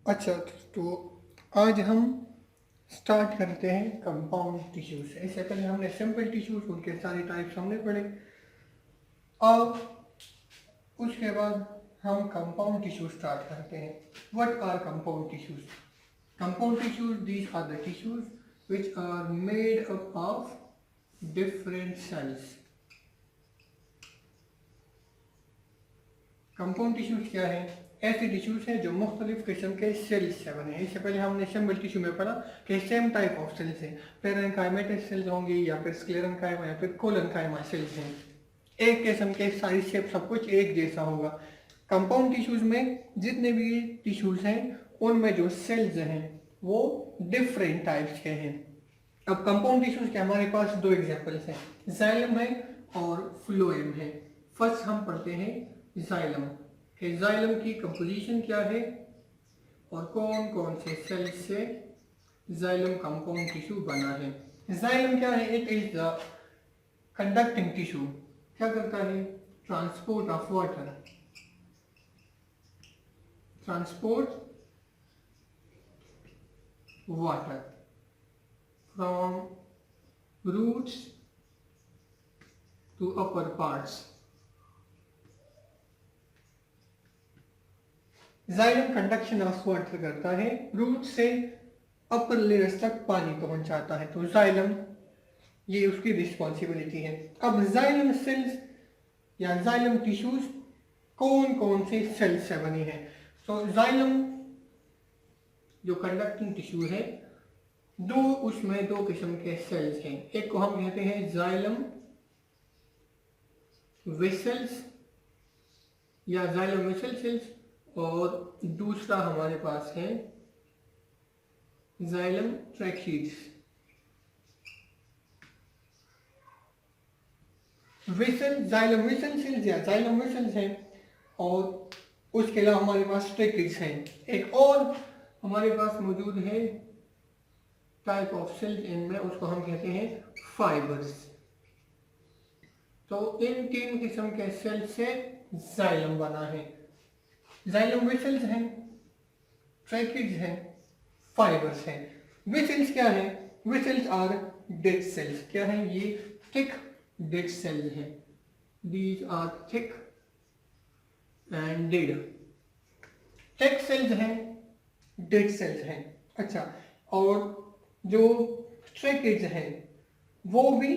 अच्छा, तो आज हम स्टार्ट करते हैं कंपाउंड टिश्यूज से। इससे पहले हमने सिंपल टिश्यूज, उनके सारे टाइप्स हमने पढ़े। अब उसके बाद हम कंपाउंड टिश्यूज स्टार्ट करते हैं। What are compound tissues? Compound tissues, these are the tissues which are made up of different cells. Compound tissues क्या है? ऐसे टिश्यूज हैं जो मुख्तलिफ किस्म के सेल्स से बने हैं। इससे पहले हमने सिंपल टिश्यू में पढ़ा कि सेम टाइप ऑफ सेल्स हैं, पेरेन्काइमेटस सेल्स होंगे या फिर स्क्लेरेन्काइमा या फिर कोलेन्काइमा सेल्स हैं। एक किस्म के साइज शेप सब कुछ एक जैसा होगा। कंपाउंड टिश्यूज में जितने भी टिश्यूज हैं उनमें जो सेल्स हैं वो डिफरेंट टाइप्स के हैं। अब कंपाउंड टिश्यूज के हमारे पास दो एग्जांपल्स हैं, जाइलम है और फ्लोएम है। फर्स्ट हम पढ़ते हैं जाइलम कि जाइलम की कंपोजिशन क्या है और कौन कौन से सेल्स से जाइलम कंपाउंड टिश्यू बना है। जाइलम क्या है? It is the conducting tissue. क्या करता है? Transport of water, transport water from roots to upper parts. Xylem conduction of water करता है, रूट से अपर लेयर्स तक पानी पहुंचाता है। तो जाइलम ये उसकी रिस्पॉन्सिबिलिटी है। अब जाइलम सेल्स या जाइलम टिश्यूज कौन कौन से सेल्स से बनी है? तो जाइलम जो कंडक्टिंग टिश्यू है, उसमें दो किस्म के सेल्स हैं। एक को हम कहते हैं जाइलम वेसल्स या जाइलम वेसल सेल्स, और दूसरा हमारे पास है xylem tracheids. Vessel, xylem vessel cells या जाइलम वेसल्स हैं, और उसके अलावा हमारे पास ट्रैकिड्स हैं। एक और हमारे पास मौजूद है टाइप ऑफ सेल्स इनमें, उसको हम कहते हैं फाइबर्स। तो इन तीन किस्म के सेल से जाइलम बना है। जाइलम वेसल्स हैं, ट्रैकिड्स हैं, फाइबर्स हैं। वेसल्स क्या है? Vessels are dead cells. क्या है ये? थिक डेड सेल्स हैं। These are thick and dead. Thick cells हैं, डेड सेल्स हैं। अच्छा, और जो ट्रैकिड्स हैं वो भी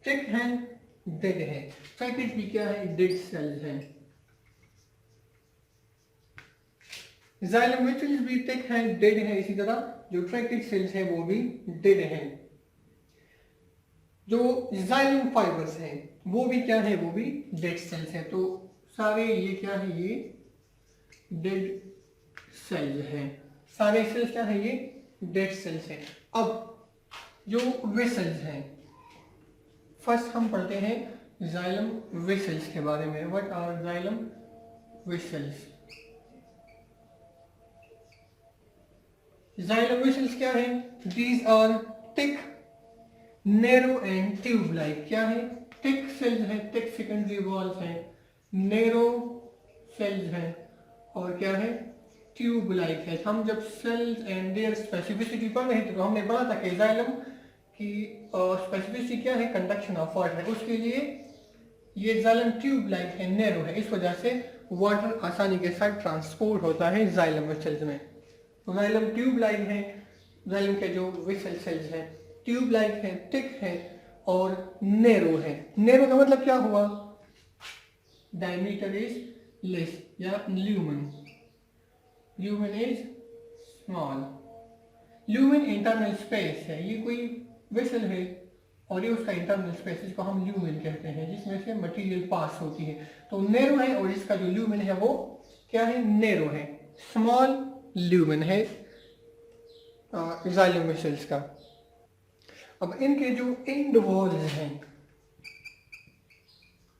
थिक हैं, डेड हैं। ट्रैकिड्स भी क्या है? डेड सेल्स हैं। जाइलम वेसल्स भी थिक हैं, डेड हैं। इसी तरह जो ट्रैकिड सेल्स हैं वो भी डेड हैं। जो जाइलम फाइबर्स हैं वो भी क्या है? वो भी डेड सेल्स हैं। तो सारे ये क्या है? ये डेड सेल्स हैं। सारे सेल्स क्या है? ये डेड सेल्स हैं। अब जो वेसल्स हैं, फर्स्ट हम पढ़ते हैं जाइलम वेसल्स के बारे में। What are xylem vessels? Xylem vessels क्या है? These are thick, narrow and tube like. क्या है? थिक सेल्स हैं, थिक सेकेंडरी वॉल्स हैं, नैरो सेल्स हैं, और क्या है? ट्यूब लाइक है। हम जब सेल्स एंड देयर स्पेसिफिसिटी पढ़ रहे थे तो हमने पढ़ा था कि जाइलम की स्पेसिफिसिटी क्या है? Conduction of water. उसके लिए ये जाइलम ट्यूब लाइक है, नैरो है, इस वजह से वाटर आसानी के साथ ट्रांसपोर्ट होता है जाइलम वेसल्स में। तो जाइलम ट्यूब लाइक है, जाइलम के जो वेसल सेल्स हैं ट्यूब लाइक है, थिक है और नैरो है। नैरो का मतलब क्या हुआ? डायमीटर इज लेस या lumen. Lumen is small. Lumen internal space है। ये कोई वेसल है और ये उसका इंटरनल स्पेस, इसको हम ल्यूमेन कहते हैं, जिसमें से मटेरियल पास होती है। तो नैरो है और इसका जो ल्यूमेन है वो क्या है? नैरो है, स्मॉल ल्यूमेन है जाइलम वेसल्स का। अब इनके जो एंड वॉल्स हैं,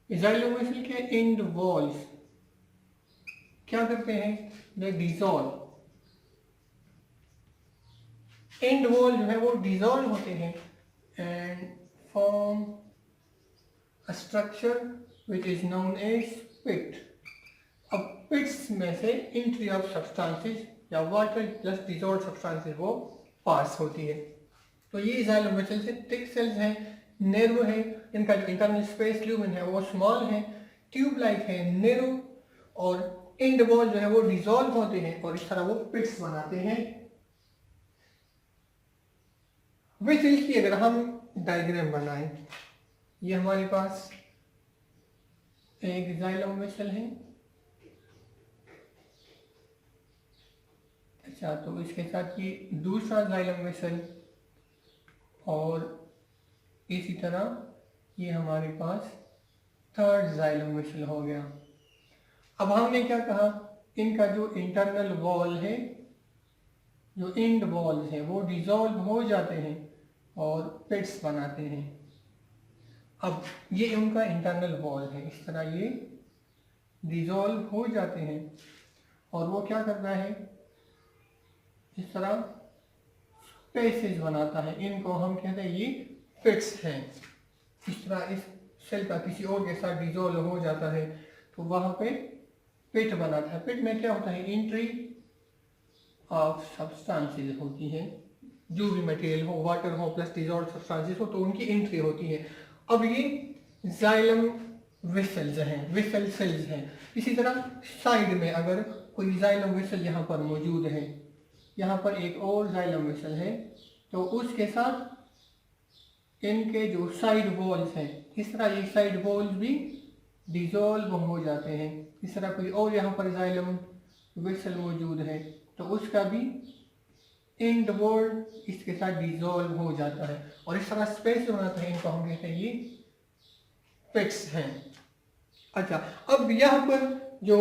जाइलम वेसल के एंड वॉल्स क्या करते हैं? दे डिसॉल्व। एंड वॉल जो है वो डिसॉल्व होते हैं and form a structure which is known as pit. अब पिट्स में से एंट्री ऑफ सब्सटेंसेस या वाटर प्लस डिजॉल्व सब्सटेंसेस वो पास होती है। तो ये जाइलम वेसल्स है, थिक सेल्स हैं, नैरो है, इनका जो इंटरनल स्पेस ल्यूमेन है वो स्मॉल है, ट्यूब लाइक है, नैरो, और एंड वॉल जो है वो डिजॉल्व होते हैं और इस तरह वो पिट्स बनाते हैं। वेसल्स की अगर हम डायग्राम बनाएं, ये हमारे पास एक जाइलम वेसल है। अच्छा, तो इसके साथ ये दूसरा जाइलम वेसल, और इसी तरह ये हमारे पास थर्ड जाइलम वेसल हो गया। अब हमने क्या कहा, इनका जो इंटरनल वॉल है, जो एंड वॉल्स हैं वो डिजॉल्व हो जाते हैं और पिट्स बनाते हैं। अब ये उनका इंटरनल वॉल है, इस तरह ये डिजॉल्व हो जाते हैं और वो क्या करता है, इस तरह स्पेसेस बनाता है। इनको हम कहते हैं ये पिट्स हैं। इस तरह इस सेल का किसी और के साथ डिजॉल्व हो जाता है तो वहाँ पे पिट बनाता है। पिट में क्या होता है, एंट्री ऑफ सब्सटेंसेस होती है, जो भी मटेरियल हो, वाटर हो प्लस डिजॉल्व सब्सटेंसेस हो तो उनकी एंट्री होती है। अब ये जाइलम वेसल्स हैं, वेसल सेल्स हैं। इसी तरह साइड में अगर कोई जाइलम वेसल यहाँ पर मौजूद है, यहाँ पर एक और जाइलम वेसल है, तो उसके साथ इनके जो साइड वॉल्स हैं, इस तरह ये साइड वॉल्स भी डिजॉल्व हो जाते हैं। इस तरह कोई और यहाँ पर जाइलम वेसल मौजूद है तो उसका भी एंड वॉल इसके साथ डिजॉल्व हो जाता है और इस तरह स्पेस बनाता है। इनको हम कहते हैं ये पिट्स हैं। अच्छा, अब यहाँ पर जो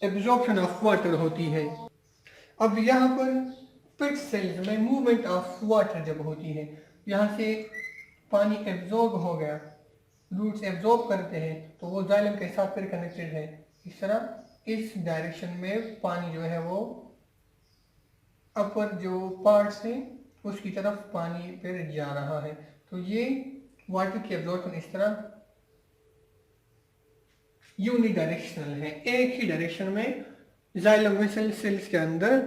एब्जॉर्प्शन ऑफ वाटर होती है, अब यहाँ पर पिट सेल्स में मूवमेंट ऑफ वाटर जब होती है, यहाँ से पानी एब्जॉर्ब हो गया, रूट्स एब्जॉर्ब करते हैं तो वो जाइलम के साथ फिर कनेक्टेड है। इस तरह इस डायरेक्शन में पानी जो है वो अपर जो पार्ट्स है उसकी तरफ पानी फिर जा रहा है। तो ये वाटर की एब्जॉर्प्शन इस तरह यूनिडायरेक्शनल है, एक ही डायरेक्शन में जाइलम वेसल सेल्स के अंदर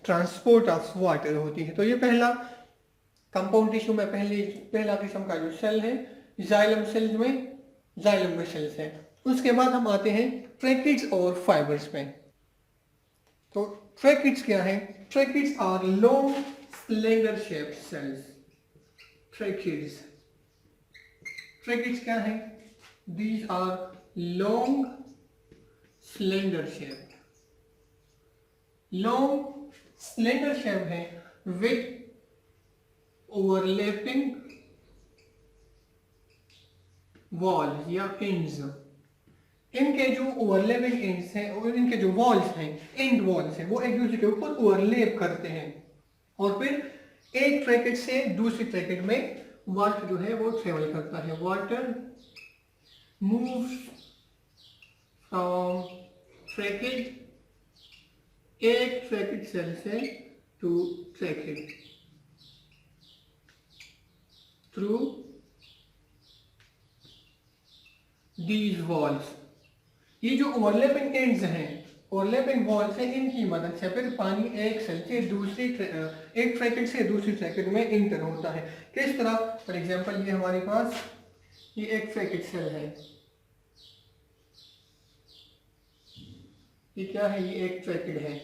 ट्रांसपोर्ट ऑफ वाटर होती है। तो ये पहला कंपाउंड टिश्यू में पहला किस्म का जो सेल है जाइलम सेल्स में जाइलम वेसल्स है। उसके बाद हम आते हैं ट्रैकिड्स और फाइबर्स में। तो ट्रैकिड्स क्या है, tracheids are long slender shape cells. Tracheids क्या है, these are long slender shape, long slender shape है विथ ओवरलैपिंग वॉल या एंड्स। इनके जो ओवरलैपिंग एंड्स हैं और इनके जो वॉल्स हैं, एंड वॉल्स हैं, वो एक दूसरे के ऊपर ओवरलैप करते हैं और फिर एक ट्रैकेट से दूसरी ट्रैकेट में वाटर जो है वो ट्रेवल करता है। वाटर मूव्स फ्रॉम ट्रैकेट, एक ट्रैकेट सेल से to tracheid through these walls. ये जो ओवरलैपिंग एंड्स हैं, ओवरलैपिंग वॉल्स हैं, इनकी मदद से फिर पानी एक सेल से दूसरी एक ट्रैकेट से दूसरी ट्रैकेट में इंटर होता है। किस तरह, फॉर एग्जांपल ये हमारे पास ये एक ट्रैकेट सेल है, ये क्या है, ये एक ट्रैकेट है।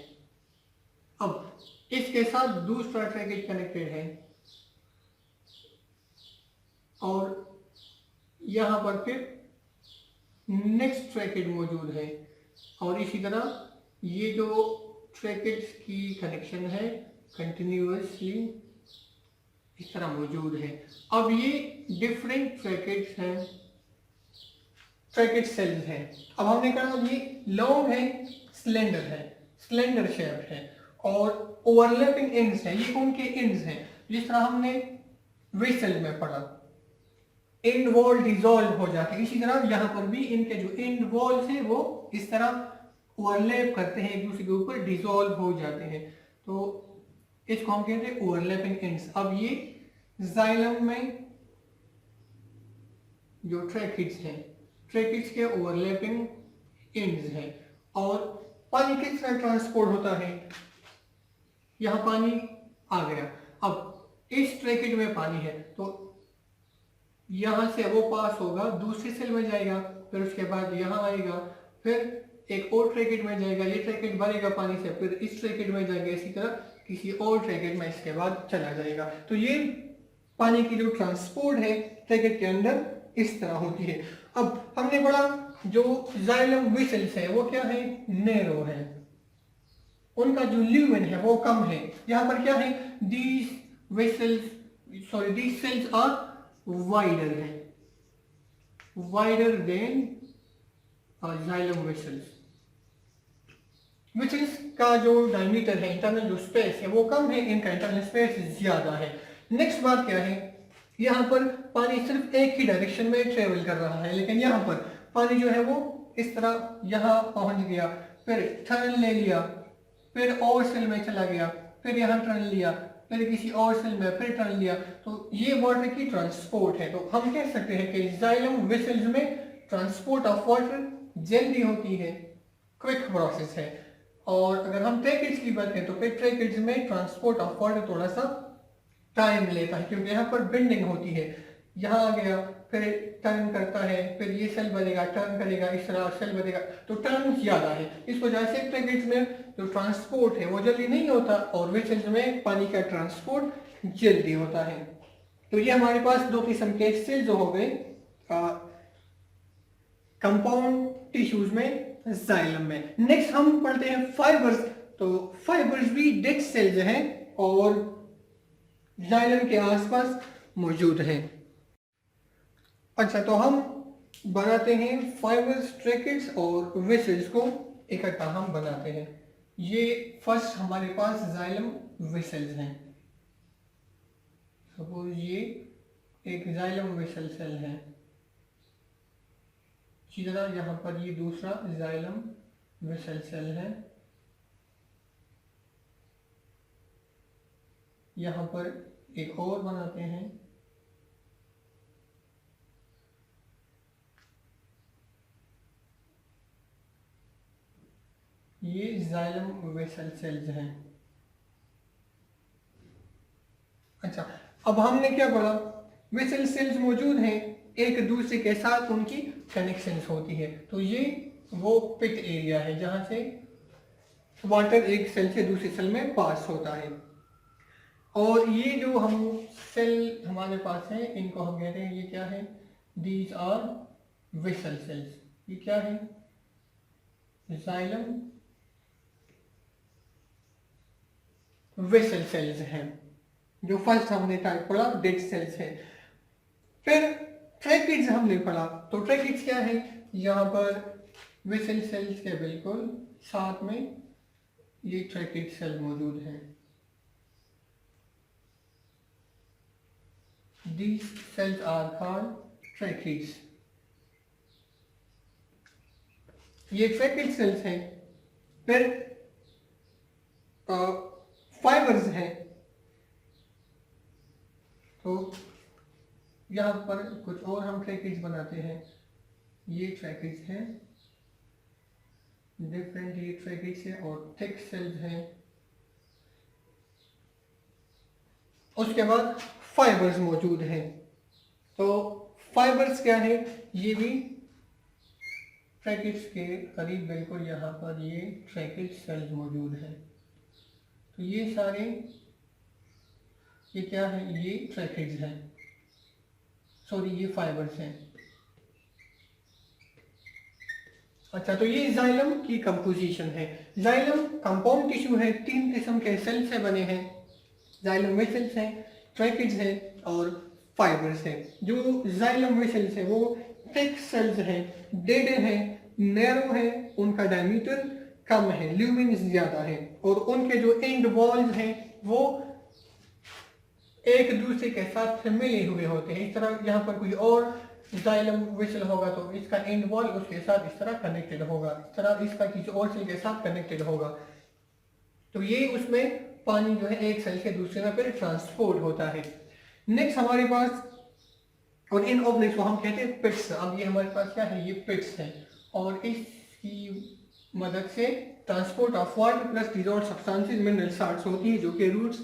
अब इसके साथ दूसरा ट्रैकेट कनेक्टेड है और यहां पर फिर नेक्स्ट ट्रैकेट मौजूद है और इसी तरह ये जो ट्रैकेट्स की कनेक्शन है कंटिन्यूअसली इस तरह मौजूद है। अब ये डिफरेंट ट्रैकेट्स हैं, ट्रैकेट सेल्स हैं। अब हमने कहा ये लॉन्ग है, स्लेंडर है, स्लेंडर शेप है और ओवरलैपिंग एंड्स है, ये उनके एंड्स हैं। जिस तरह हमने वेसल में पढ़ा एंड वॉल डिजॉल्व हो जाते हैं, इसी तरह यहाँ पर भी इनके जो एंड वॉल्स हैं वो इस तरह ओवरलैप करते हैं, एक दूसरे के ऊपर डिजॉल्व हो जाते हैं। तो इसको हम कहते हैं ओवरलैपिंग एंड्स। अब ये जाइलम में जो ट्रैकिड्स हैं, ट्रैकिड्स के ओवरलैपिंग एंड्स हैं और पानी किस तरह ट्रांसपोर्ट होता है, यहाँ पानी आ गया, अब इस ट्रैकेट में पानी है तो यहां से वो पास होगा, दूसरी सेल में जाएगा, फिर उसके बाद यहाँ आएगा, फिर एक और ट्रैकेट में जाएगा, ये ट्रैकेट भरेगा पानी से, फिर इस ट्रैकेट में जाएगा, इसी तरह किसी और ट्रैकेट में इसके बाद चला जाएगा। तो ये पानी की जो ट्रांसपोर्ट है ट्रैकेट के अंदर इस तरह होती है। अब हमने पढ़ा जो जाइलम वेसल्स है वो क्या है, नैरो है, उनका जो ल्यूमेन है वो कम है। यहाँ पर क्या है, दीज सेल्स आर वाइडर है, wider than xylem vessels. Vessels का जो डायमीटर है, इंटरनल जो स्पेस है वो कम है, इनका इंटरनल स्पेस ज्यादा है। नेक्स्ट बात क्या है, यहाँ पर पानी सिर्फ एक ही डायरेक्शन में ट्रेवल कर रहा है, लेकिन यहाँ पर पानी जो है वो इस तरह यहाँ पहुंच गया, फिर टर्न ले लिया, फिर और सेल में चला गया, फिर यहाँ टर्न लिया, फिर किसी और सेल में फिर टर्न लिया, तो ये वाटर की ट्रांसपोर्ट है। तो हम कह सकते हैं कि जाइलम वेसल्स में ट्रांसपोर्ट ऑफ वाटर जल्दी होती है, क्विक प्रोसेस है। और अगर हम ट्रैकेट्स की बात करें तो फिर ट्रैकेट्स में ट्रांसपोर्ट ऑफ वाटर थोड़ा सा टाइम लेता है, क्योंकि यहाँ पर बेंडिंग होती है, यहाँ आ गया, फिर टर्न करता है, फिर ये सेल बनेगा, टर्न करेगा, इस तरह सेल बनेगा, तो टर्न ज्यादा है। इस वजह से ट्रैकेट्स में जो ट्रांसपोर्ट है वो जल्दी नहीं होता और वेसल्स में पानी का ट्रांसपोर्ट जल्दी होता है। तो ये हमारे पास दो किस्म के सेल्स हो गए कंपाउंड टिश्यूज में, जाइलम में। नेक्स्ट हम पढ़ते हैं फाइबर्स। तो फाइबर्स भी डेड सेल्स हैं और जाइलम के आसपास मौजूद हैं। अच्छा, तो हम बनाते हैं फाइबर्स, ट्रैकेट्स और वेसल्स को इकट्ठा हम बनाते हैं। ये फर्स्ट हमारे पास जाइलम वेसल्स हैं। सपोज ये एक जाइलम वेसल सेल है, इसी तरह यहाँ पर ये दूसरा जाइलम वेसल सेल है, यहाँ पर एक और बनाते हैं, ये जाइलम वेसल सेल्स हैं। अच्छा, अब हमने क्या पढ़ा, वेसल सेल्स मौजूद हैं, एक दूसरे के साथ उनकी कनेक्शंस होती है। तो ये वो पिट एरिया है जहां से वाटर एक सेल से दूसरे सेल में पास होता है। और ये जो हम सेल हमारे पास है इनको हम कहते हैं, ये क्या है, दीज आर वेसल सेल्स। ये क्या है, जाइलम वेसल सेल्स हैं। जो फर्स्ट हमने टाइप पढ़ा डेड सेल्स है। फिर ट्रैकेट्स हमने पढ़ा। तो ट्रैकेट्स क्या है, यहाँ पर वेसल सेल्स के बिल्कुल साथ में ये ट्रैकेट सेल मौजूद है। These cells are called tracheids. ये ट्रैकेट सेल्स हैं। फिर फाइबर्स हैं। तो यहाँ पर कुछ और हम ट्रैकेट्स बनाते हैं। ये ट्रैकेट्स हैं, डिफरेंट ये ट्रैकेट्स हैं और थिक सेल्स हैं। उसके बाद फाइबर्स मौजूद हैं। तो फाइबर्स क्या है, ये भी ट्रैकेट्स के करीब बिल्कुल यहाँ पर ये ट्रैकेट सेल्स मौजूद हैं। तो ये सारे ये क्या है, ये ट्रैकेट्स हैं, सॉरी ये फाइबर्स हैं। अच्छा, तो ये जाइलम की कंपोजिशन है। जाइलम कंपाउंड टिश्यू है, 3 किस्म के सेल से बने हैं। जाइलम वेसल्स हैं, ट्रैकेट्स हैं और फाइबर्स हैं। जो जाइलम वेसल्स हैं वो थिक सेल्स हैं, डेड हैं, नैरो हैं, उनका डायमीटर कम है, ल्यूमिन ज्यादा है और उनके जो एंड वॉल्स हैं वो एक दूसरे के साथ मिले हुए होते हैं। इस तरह यहाँ पर कोई और जाइलम वेसल होगा तो इसका एंड वॉल उसके साथ इस तरह कनेक्टेड होगा, इस तरह इसका किसी और सेल के साथ कनेक्टेड होगा। तो ये उसमें पानी जो है एक सेल से दूसरे में फिर ट्रांसपोर्ट होता है। नेक्स्ट हमारे पास, और इन ऑब्जेक्ट्स को हम कहते हैं पिट्स। अब ये हमारे पास क्या है, ये पिट्स है और इसकी मदद से transport of water plus dissolved substances mineral salts होती है जो कि रूट्स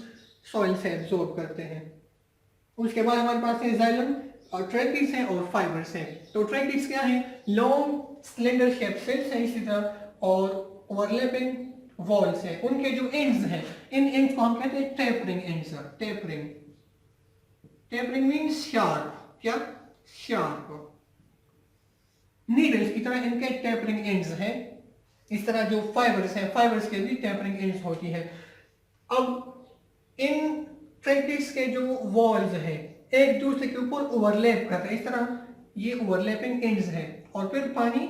सॉइल से एब्जॉर्ब करते हैं। उसके बाद हमारे पास है जाइलम और ट्रैकिड्स हैं और फाइबर्स हैं। तो ट्रैकिड्स क्या है? लॉन्ग स्लेंडर शेप सेल्स हैं इसी तरह और ओवरलैपिंग वॉल्स हैं। उनके जो एंड्स हैं, इन एंड्स को हम कहते हैं tapering ends. Tapering, tapering means sharp. क्या? शार्प। नीडल्स की तरह इनके टेपरिंग एंड्स हैं। इस तरह जो फाइबर्स हैं, फाइबर्स के भी टेपरिंग एंड्स होती है। अब इन ट्रैकिड्स के जो वॉल्स हैं एक दूसरे के ऊपर ओवरलैप करते हैं, इस तरह ये ओवरलैपिंग एंड्स हैं और फिर पानी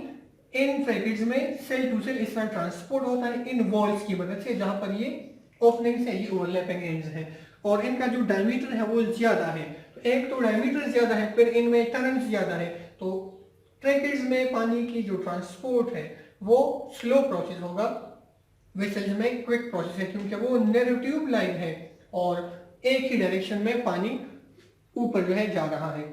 इन ट्रैकिड्स में सेल टू सेल इस तरह ट्रांसपोर्ट होता है इन वॉल्स की मदद से, जहां पर ये ओपनिंग्स है, ये ओवरलैपिंग एंड्स हैं और इनका जो डायमीटर है वो ज्यादा है। तो एक तो डायमीटर ज्यादा है, फिर इनमें टर्न्स ज्यादा है। तो ट्रैकिड्स में पानी की जो ट्रांसपोर्ट है वो स्लो प्रोसेस होगा, वेसल्स में क्विक प्रोसेस है क्योंकि वो नैरो ट्यूब लाइन है और एक ही डायरेक्शन में पानी ऊपर जो है जा रहा है।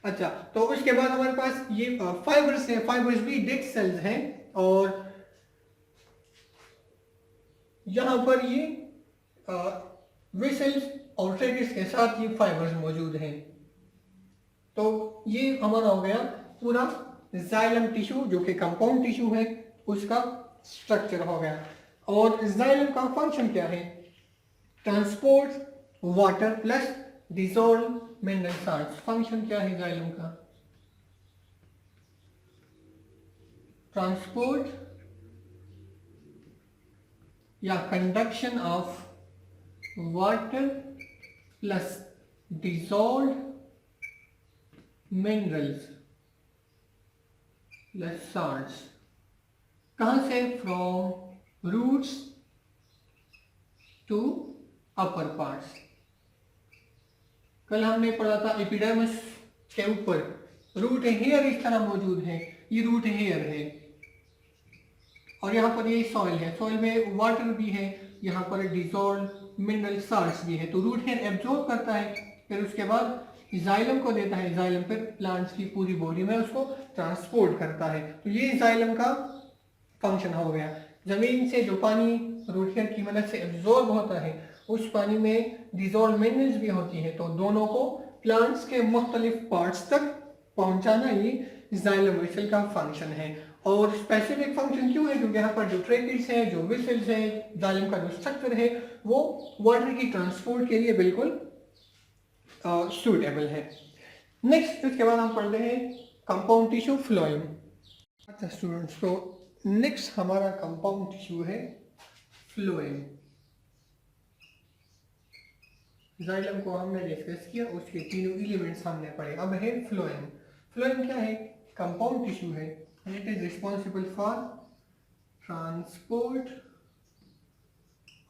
अच्छा, तो उसके बाद हमारे पास ये फाइबर्स हैं। फाइबर्स भी डेड सेल्स हैं और यहां पर ये वेसल्स और ट्रैकिड्स के साथ ये फाइबर्स मौजूद हैं। तो ये हमारा हो गया पूरा जाइलम टिश्यू जो कि कंपाउंड टिश्यू है, उसका स्ट्रक्चर हो गया। और जाइलम का फंक्शन क्या है? Transport water plus dissolve mineral salts. Function क्या है जाइलम का? ट्रांसपोर्ट या conduction of water plus dissolve minerals plus salts. कहां से? From roots to upper parts. कल हमने पढ़ा था एपिडर्मिस के ऊपर रूट हेयर इस तरह मौजूद है, ये रूट हेयर है और यहाँ पर ये सॉइल है, सॉइल में वाटर भी है, यहाँ पर डिसॉल्व मिनरल साल्ट्स भी है। तो रूट हेयर एब्जॉर्ब करता है, फिर उसके बाद जाइलम को देता है, जाइलम फिर प्लांट्स की पूरी बॉडी में उसको ट्रांसपोर्ट करता है। तो ये जाइलम का फंक्शन हो गया। जमीन से जो पानी रूट हेयर की मदद से एब्जॉर्ब होता है उस पानी में डिसॉल्व मिनरल्स भी होती है, तो दोनों को प्लांट्स के मुख्तलिफ पार्ट्स तक पहुंचाना ये जाइलम वेसल का फंक्शन है। और स्पेसिफिक फंक्शन क्यों है? क्योंकि यहाँ पर जो ट्रैकिड्स है, जो वेसल्स है, जाइलम का जो स्ट्रक्चर है वो वाटर की ट्रांसपोर्ट के लिए बिल्कुल सूटेबल है। नेक्स्ट इसके बाद हम पढ़ते हैं कंपाउंड टिश्यू फ्लोएम। अच्छा स्टूडेंट्स, तो नेक्स्ट हमारा कंपाउंड टिश्यू है फ्लोएम। जाइलम को हमने डिस्कस किया, उसके तीनों एलिमेंट्स हमने पढ़े। अब है फ्लोएम। फ्लोएम क्या है? कंपाउंड टिश्यू है। It is responsible for transport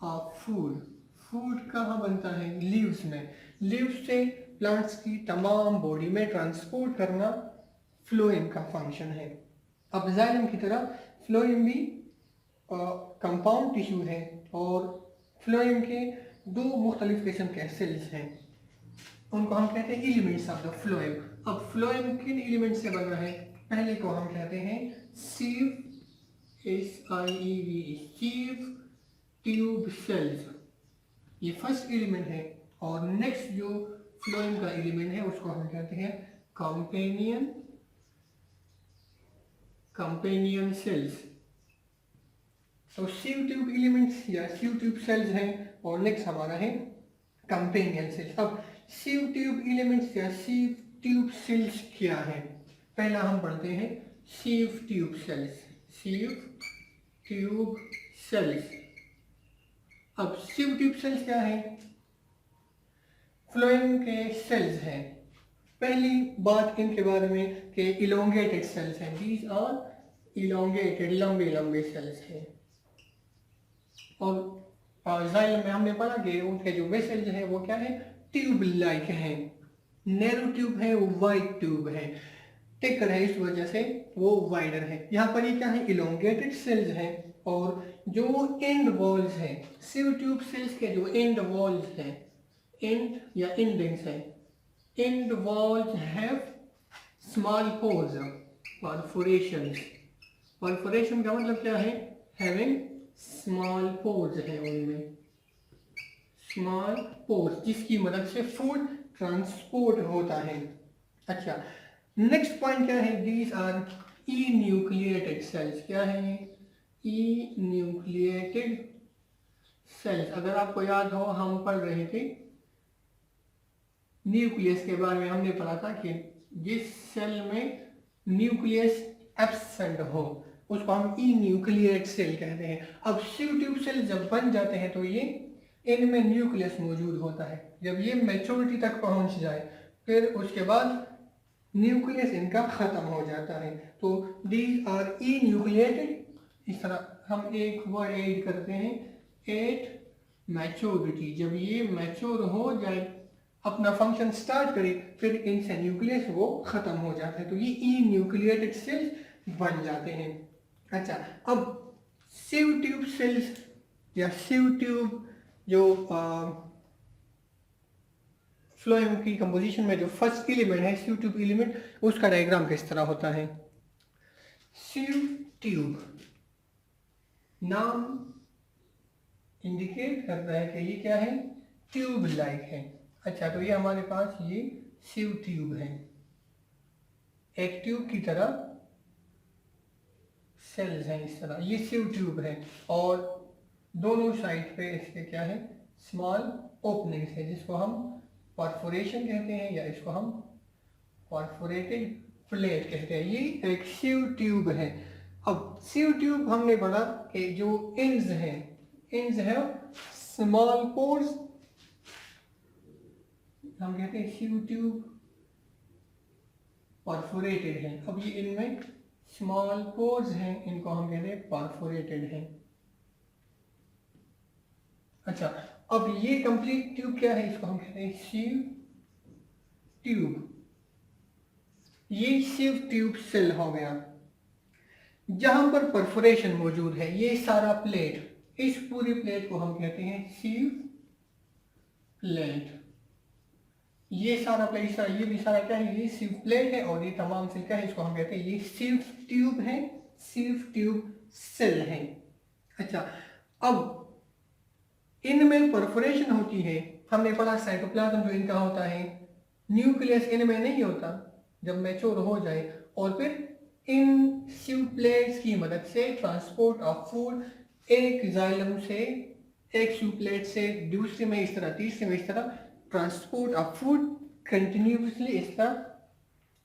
of food. Food कहाँ बनता है? लीव्स में। लीव्स से प्लांट्स की तमाम बॉडी में ट्रांसपोर्ट करना फ्लोएम का फंक्शन है। अब जाइलम की तरह फ्लोएम भी कंपाउंड टिश्यू है और फ्लोएम के दो मुख्तलिफ किस्म के सेल्स हैं, उनको हम कहते हैं एलिमेंट्स ऑफ द फ्लोएम। अब फ्लोएम किन एलिमेंट से बना है? पहले को हम कहते हैं सीव, SIEVE, सीव ट्यूब सेल्स, ये फर्स्ट एलिमेंट है। और नेक्स्ट जो फ्लोएम का एलिमेंट है उसको हम कहते हैं कंपेनियन सेल्स। तो सीव ट्यूब एलिमेंट्स या सीव ट्यूब सेल्स हैं और नेक्स्ट हमारा है कंपेनियन सेल्स। अब सीव ट्यूब एलिमेंट्स या सीव ट्यूब सेल्स क्या है? पहला हम पढ़ते हैं sieve tube cells. Sieve tube cells. अब सीव ट्यूब सेल्स क्या है? फ्लोएम के सेल्स हैं। पहली बात इनके बारे में कि इलोंगेटेड सेल्स हैं। दीज आर इलोंगेटेड, लंबे लंबे सेल्स हैं। और जाइलम में हमने पढ़ा कि उनके जो वेसल्स हैं वो क्या है? ट्यूब लाइक हैं। नैरो ट्यूब है, वो वाइड ट्यूब है, थिकर है, इस वजह से वो वाइडर है। यहाँ पर ये क्या है? इलोंगेटेड सेल्स हैं। और जो एंड वॉल्स हैं, सीव ट्यूब सेल्स के जो एंड वॉल्स हैं, एंड या एंडिंग्स हैं, end walls have small pores, perforations. Perforation का मतलब क्या है? हैविंग स्मॉल पोर्स है उनमें, स्मॉल पोर्स जिसकी मदद से फूड ट्रांसपोर्ट होता है। अच्छा, नेक्स्ट पॉइंट क्या है, these are enucleated cells. क्या है, ई न्यूक्लिएटेड सेल्स। अगर आपको याद हो हम पढ़ रहे थे न्यूक्लियस के बारे में, हमने पढ़ा था कि जिस सेल में न्यूक्लियस एब्सेंट हो उसको हम ई न्यूक्लिएट सेल कहते हैं। अब सिव ट्यूब सेल जब बन जाते हैं तो ये इनमें न्यूक्लियस मौजूद होता है। जब ये मैच्योरिटी तक पहुंच जाए फिर उसके बाद न्यूक्लियस इनका खत्म हो जाता है। तो दीज आर ई न्यूक्लिएटेड। इस तरह हम एक वर्ड ऐड करते हैं, एट मैच्योरिटी। जब ये मैच्योर हो जाए, अपना फंक्शन स्टार्ट करे, फिर इनसे न्यूक्लियस वो खत्म हो जाता है, तो ये ई न्यूक्लिएटेड सेल्स बन जाते हैं। अच्छा, अब सिव ट्यूब सेल्स या सिव ट्यूब जो फ्लोएम की कंपोजिशन में जो फर्स्ट एलिमेंट है सिव ट्यूब एलिमेंट, उसका डायग्राम किस तरह होता है। सिव ट्यूब नाम इंडिकेट करता है कि ये क्या है, ट्यूब लाइक है। अच्छा, तो ये हमारे पास ये सिव ट्यूब है, एक ट्यूब की तरह सेल्स हैं इस तरह, ये सिव ट्यूब है और दोनों साइड पे इसके क्या है, स्मॉल ओपनिंग्स है जिसको हम परफोरेशन कहते हैं या इसको हम परफोरेटेड प्लेट कहते हैं। ये एक सिव ट्यूब है। अब सिव ट्यूब हमने पढ़ा कि जो इंड्स हैं, इंड्स है स्मॉल पोर्स, हम कहते हैं सिव ट्यूब परफोरेटेड है। अब ये इनमें स्मॉल पोर्स हैं, इनको हम कहते हैं परफोरेटेड है। अच्छा, अब ये कंप्लीट ट्यूब क्या है, इसको हम कहते हैं सिव ट्यूब। ये सिव ट्यूब सेल हो गया जहां पर परफोरेशन मौजूद है। ये सारा प्लेट, इस पूरी प्लेट को हम कहते हैं सिव प्लेट। ये सारा प्लेट, ये भी सारा क्या है, ये सिव प्लेट है और ये तमाम सेल क्या है, इसको हम कहते हैं ये सिव ट्यूब है, सिव ट्यूब सेल है। अच्छा, अब इनमें परफोरेशन होती है। हमने पढ़ा साइटोप्लाज्म जो इनका होता है, न्यूक्लियस इनमें नहीं होता जब मैच्योर हो जाए, और फिर इन सिव प्लेट्स की मदद से ट्रांसपोर्ट ऑफ फूड एक जाइलम से, एक सिव प्लेट से दूसरे में इस तरह, तीसरे में इस तरह ट्रांसपोर्ट ऑफ फूड कंटिन्यूसली इस तरह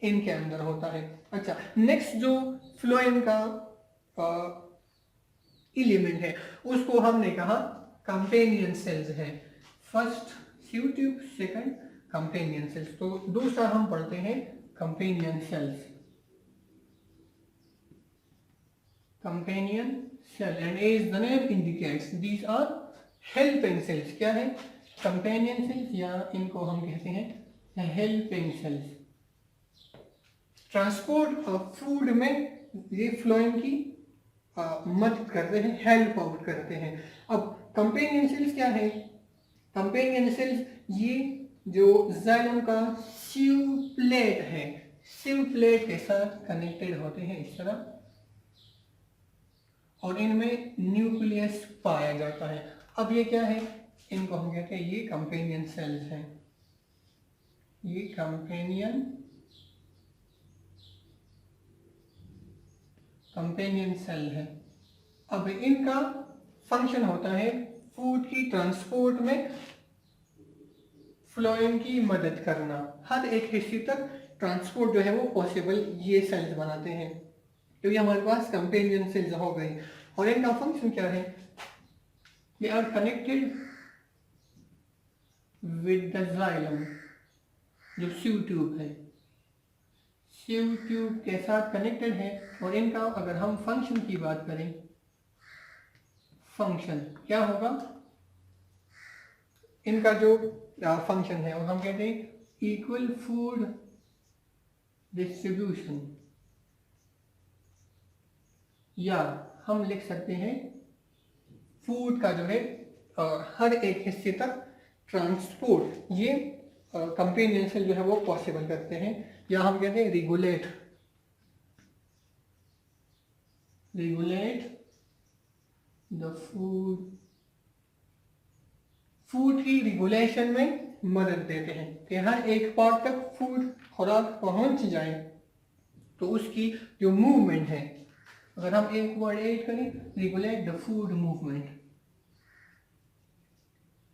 इनके अंदर होता है। अच्छा, नेक्स्ट जो फ्लोएम का एलिमेंट है उसको हमने कहा कंपेनियन सेल्स है। First sieve tube, second companion cells. तो दूसरा हम पढ़ते हैं companion cells, companion cell, and as the name indicates these are helping cells. क्या है, कंपेनियन सेल्स या इनको हम कहते हैं helping cells. Transport of food में ये फ्लोएम की मदद करते हैं, हेल्प आउट करते हैं। अब कंपेनियन सेल्स क्या है, कंपेनियन सेल्स ये जो जाइलम का सिव प्लेट है, सिव प्लेट के साथ कनेक्टेड होते हैं इस तरह, और इनमें न्यूक्लियस पाया जाता है। अब ये क्या है, इनको हम कहते हैं ये कंपेनियन सेल्स हैं, ये कंपेनियन सेल है। अब इनका फंक्शन होता है फूड की ट्रांसपोर्ट में फ्लोएम की मदद करना। हर एक हिस्से तक ट्रांसपोर्ट जो है वो पॉसिबल ये सेल्स बनाते हैं। तो ये हमारे पास कंपेनियन सेल्स हो गई, और इनका फंक्शन क्या है, they are connected with the xylem, जो सिव ट्यूब है, सिव ट्यूब के साथ कनेक्टेड है। और इनका अगर हम फंक्शन की बात करें, फंक्शन क्या होगा, इनका जो फंक्शन है और हम कहते हैं इक्वल फूड डिस्ट्रीब्यूशन, या हम लिख सकते हैं फूड का जो है हर एक हिस्से तक ट्रांसपोर्ट, ये कंपेनियन सेल जो है वो पॉसिबल करते हैं, या हम कहते हैं रेगुलेट द फूड की रेगुलेशन में मदद देते हैं कि हर एक पार्ट तक फूड खुराक पहुंच जाए, तो उसकी जो मूवमेंट है, अगर हम एक वर्ड ऐड करें, रेगुलेट द फूड मूवमेंट।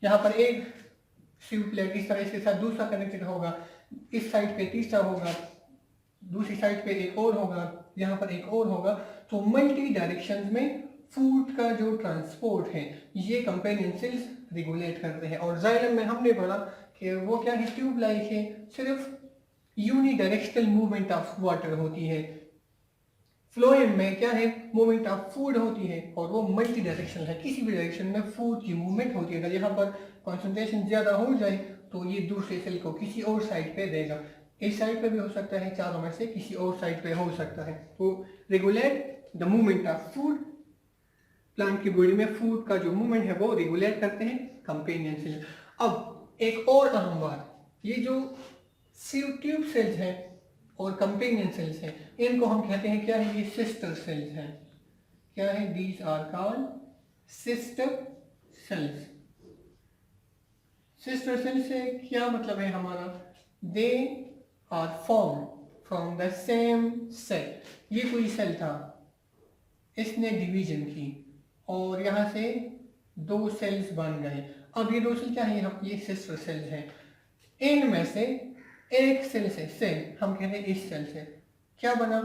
यहाँ पर एक स्वीप प्लेट इस तरह इसके साथ दूसरा कनेक्टेड होगा, इस साइड पे तीसरा होगा, दूसरी साइड पे एक और होगा, यहाँ पर एक और होगा। तो मल्टी डायरेक्शंस में फूड का जो ट्रांसपोर्ट है ये कंपेनियन सेल्स रेगुलेट करते हैं। और जाइलम में हमने पढ़ा कि वो क्या है, ट्यूब लाइक है, सिर्फ यूनिडायरेक्शनल मूवमेंट ऑफ वाटर होती है। फ्लोएम में क्या है, मूवमेंट ऑफ फूड होती है और वो मल्टी डायरेक्शनल है, किसी भी डायरेक्शन में फूड की मूवमेंट होती है। अगर यहाँ पर कॉन्सेंट्रेशन ज्यादा हो जाए तो ये दूसरे सेल को किसी और साइड पे देगा, इस साइड पे भी हो सकता है, चारों में से किसी और साइड पे हो सकता है। तो regulate the movement of food, plant की बॉडी में फूड का जो मूवमेंट है वो रेगुलेट करते हैं कंपेनियन सेल। अब एक और अहम बात, ये जो सीव ट्यूब सेल्स हैं और कंपेनियन सेल्स हैं, इनको हम कहते हैं क्या है, ये सिस्टर सेल्स हैं। क्या है, these are called sister cells. Sister cell से क्या मतलब है हमारा, they are form from the same cell. ये कोई सेल था, इसने डिवीजन की और यहाँ से दो सेल्स बन गए। अब ये दो सेल क्या है, ये सिस्टर सेल्स हैं। इनमें से एक सेल से हम कहते हैं इस सेल से क्या बना,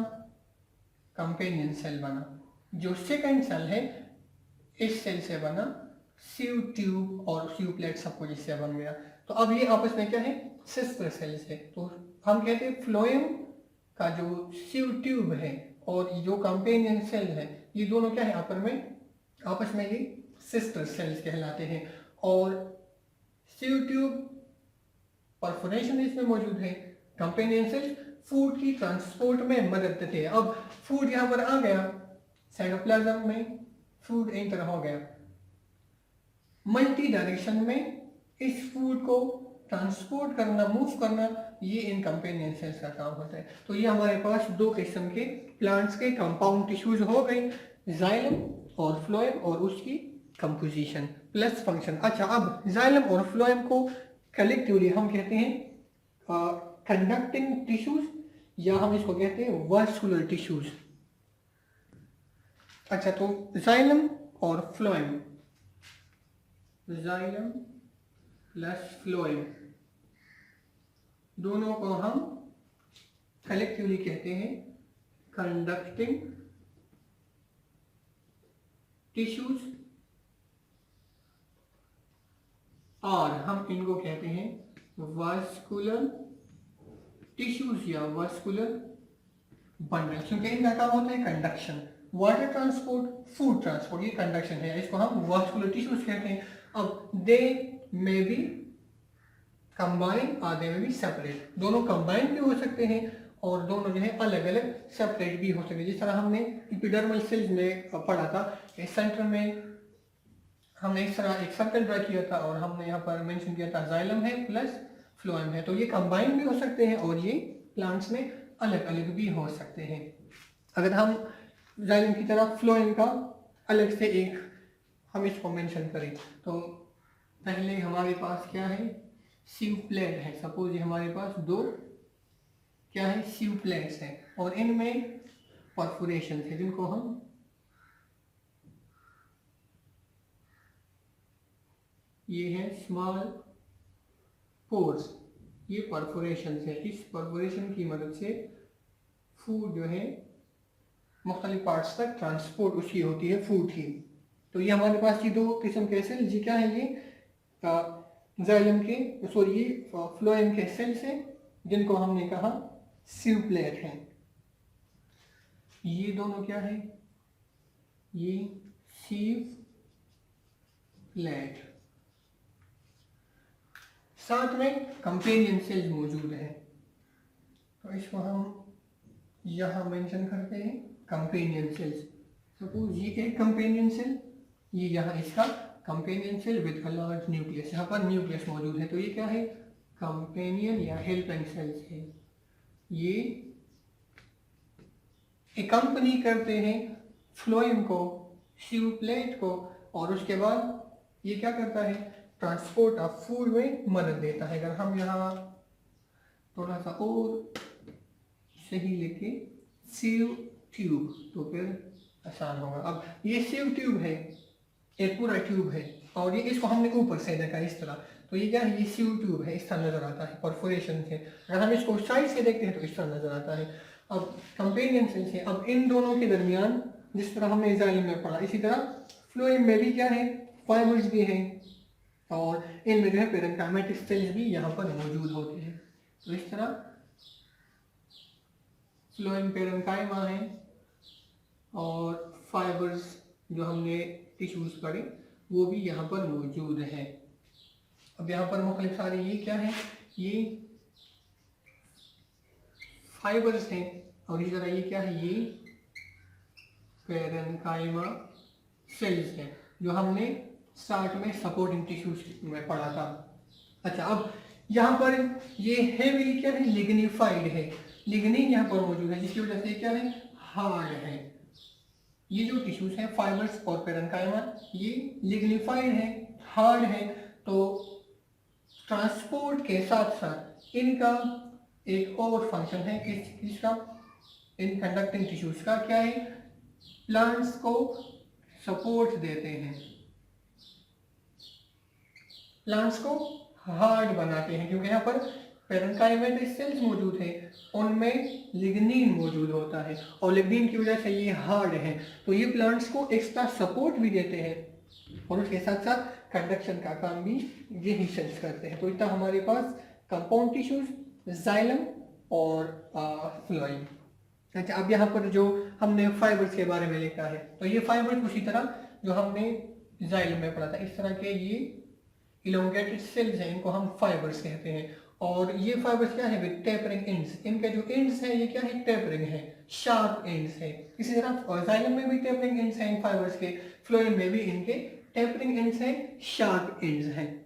कंपेनियन सेल बना। जो सेकंड सेल है इस सेल से बना सीव ट्यूब और सीव प्लेट, सब कुछ इससे बन गया। तो अब ये आपस में क्या है, सिस्टर सेल्स है। तो हम कहते हैं फ्लोएम का जो सीव ट्यूब है और जो कंपेनियन सेल है, ये दोनों क्या है आपस में ये सिस्टर सेल्स कहलाते हैं। और सीव ट्यूब परफोरेशन इसमें मौजूद है, कंपेनियन सेल फूड की ट्रांसपोर्ट में मदद देते हैं। अब फूड यहाँ पर आ गया, साइटोप्लाज्म में फूड एंटर हो गया, मल्टी डायरेक्शन में इस फूड को ट्रांसपोर्ट करना, मूव करना, ये इन कंपेनियन सेल्स का काम होता है। तो ये हमारे पास दो किस्म के प्लांट्स के कंपाउंड टिश्यूज हो गए, जाइलम और फ्लोएम, और उसकी कंपोजिशन प्लस फंक्शन। अच्छा, अब जाइलम और फ्लोएम को कलेक्टिवली हम कहते हैं कंडक्टिंग टिश्यूज, या हम इसको कहते हैं वास्कुलर टिश्यूज। अच्छा, तो जाइलम और फ्लोएम, जाइलम प्लस फ्लोएम, दोनों को हम कलेक्टिवली कहते हैं कंडक्टिंग टिश्यूज, और हम इनको कहते हैं वास्कुलर टिश्यूज या वास्कुलर बंडल, क्योंकि इनका काम होता है conduction. Water transport, food transport, ये कंडक्शन है, इसको हम वास्कुलर टिश्यूज कहते हैं। अब दे मे बी कंबाइन और दे में भी सेपरेट, दोनों कंबाइन भी हो सकते हैं और दोनों जो है अलग अलग सेपरेट भी हो सकते हैं। जिस तरह हमने एपिडर्मल सेल्स में पढ़ा था, इस सेंटर में हमने इस तरह एक सर्कल ड्रा किया था और हमने यहाँ पर मेंशन किया था जाइलम है प्लस फ्लोएम है। तो ये कंबाइन भी हो सकते हैं और ये प्लांट्स में अलग अलग भी हो सकते हैं। अगर हम जाइलम की तरफ फ्लोएम का अलग से एक हम इसको मेंशन करें, तो पहले हमारे पास क्या है, सीव प्लेट है। सपोज ये हमारे पास दो क्या है, सीव प्लेट्स हैं और इनमें परफोरेशन है, जिनको हम ये है स्मॉल पोर्स, ये परफोरेशन है। इस परफोरेशन की मदद से फूड जो है मुख्तलिफ पार्ट्स तक ट्रांसपोर्ट उसकी होती है फूड की। तो ये हमारे पास ये दो किस्म के सेल, जी क्या है, ये जाइलम के सॉरी ये फ्लोएम के सेल्स हैं, जिनको हमने कहा सीव प्लेट है। ये दोनों क्या है, ये सीव प्लेट, साथ में कंपेनियन सेल्स मौजूद है। तो इसको हम यहाँ मेंशन करते हैं कंपेनियन सेल्स। सपोज ये एक कंपेनियन सेल, ये यहाँ इसका companion cell with a large nucleus, यहाँ पर न्यूक्लियस मौजूद है। तो ये क्या है, कंपेनियन या हेल्पिंग सेल्स है। ये एकम्पनी करते हैं फ्लोएम को टिश्यू प्लेट को, और उसके बाद ये क्या करता है, ट्रांसपोर्ट ऑफ फूड में मदद देता है। अगर हम यहाँ थोड़ा सा और सही लिखे सीव ट्यूब तो फिर आसान होगा। अब ये सीव ट्यूब है, एक पूरा ट्यूब है, और ये इसको हमने ऊपर से देखा इस तरह, तो ये क्या है, ये सीव ट्यूब है, इस तरह नजर आता है परफोरेशन से। अगर हम इसको साइड से देखते हैं तो इस तरह नजर आता है। अब कंपेनियन सेल्स है, अब इन दोनों के दरमियान जिस तरह हमने जाइलम में पढ़ा, इसी तरह फ्लोएम में भी क्या है, फाइबर्स भी हैं, और इनमें जो है पेरेन्काइमेटिक सेल्स भी यहाँ पर मौजूद होते हैं। तो इस तरह फ्लोएम पेरेन्काइमा है, और फाइबर्स जो हमने टिश्यूज पढ़े वो भी यहाँ पर मौजूद है। अब यहाँ पर मुख्तलिफ सारे ये क्या है, ये फाइबर्स हैं, और इसी तरह ये क्या है, ये पेरेन्काइमा सेल्स हैं जो हमने स्टार्ट में सपोर्टिंग टिश्यूज में पढ़ा था। अच्छा, अब यहाँ पर ये हेवी क्या है, लिग्निफाइड है, लिग्निन यहाँ पर मौजूद है, जिसकी वजह से क्या है, हार्ड है। ये जो टिश्यूज हैं फाइबर्स और पेरेन्काइमा, ये लिग्निफाइड है, हार्ड है, तो ट्रांसपोर्ट के साथ साथ इनका एक और फंक्शन है, किसका, इन कंडक्टिंग टिश्यूज का, क्या है, प्लांट्स को सपोर्ट देते हैं, प्लांट्स को हार्ड बनाते हैं, क्योंकि यहाँ पर पेरेन्काइमेटिक सेल्स मौजूद है, उनमें लिग्निन मौजूद होता है, और लिग्निन की वजह से ये हार्ड है, तो ये प्लांट्स को एक्स्ट्रा सपोर्ट भी देते हैं, और उसके साथ साथ कंडक्शन का काम भी यही सेल्स करते हैं। तो इतना हमारे पास कंपाउंड टिश्यूज, जाइलम और फ्लोएम। अच्छा, अब यहाँ पर जो हमने फाइबर्स के बारे में लिखा है, तो ये फाइबर्स उसी तरह जो हमने जाइलम में पढ़ा था, इस तरह के ये इलोंगेटेड सेल्स हैं, इनको हम फाइबर्स कहते हैं। और ये फाइबर्स क्या है, विद टेपरिंग एंड्स, इनके जो एंड्स हैं ये क्या है, टेपरिंग है, शार्प एंड्स है। इसी तरह जाइलम में भी टेपरिंग एंड्स हैं इन फाइबर्स के, फ्लोएम में भी इनके टेपरिंग एंड्स हैं, शार्प एंड्स हैं।